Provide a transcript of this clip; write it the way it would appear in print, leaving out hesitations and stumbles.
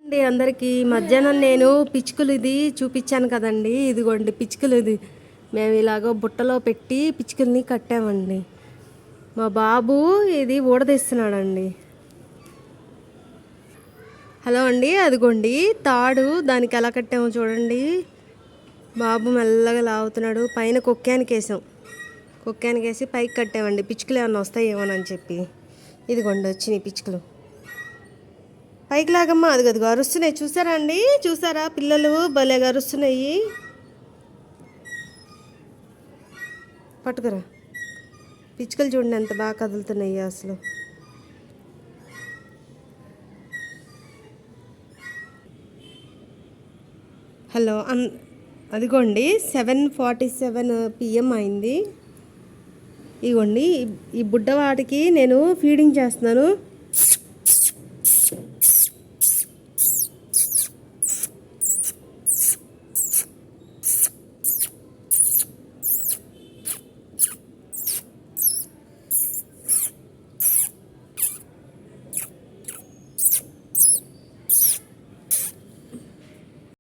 అండి అందరికీ మధ్యాహ్నం నేను పిచ్చుకలు ఇది చూపించాను కదండి. ఇదిగోండి పిచ్చుకలు. ఇది మేము ఇలాగో బుట్టలో పెట్టి పిచ్చుకల్ని కట్టామండి. మా బాబు ఇది ఊడదీస్తున్నాడండి. హలో అండి, అదిగోండి తాడు దానికి ఎలా కట్టామో చూడండి. బాబు మెల్లగా లాగుతున్నాడు. పైన కొక్కానికి వేసాం. కొక్కానికి వేసి పైకి కట్టామండి. పిచ్చుకలు ఏమన్నా వస్తాయేమోనని చెప్పి. ఇదిగోండి వచ్చినాయి పిచ్చుకలు. పైకి లాగమ్మా. అదిగదిగో అరుస్తున్నాయి, చూసారా అండి? చూసారా పిల్లలు భలేగా అరుస్తున్నాయి. పట్టుకురా. పిచ్చుకలు చూడండి ఎంత బాగా కదులుతున్నాయి అసలు. హలో అదిగోండి 7:47 PM అయింది. ఇగోండి ఈ బుడ్డవాటికి నేను ఫీడింగ్ చేస్తున్నాను.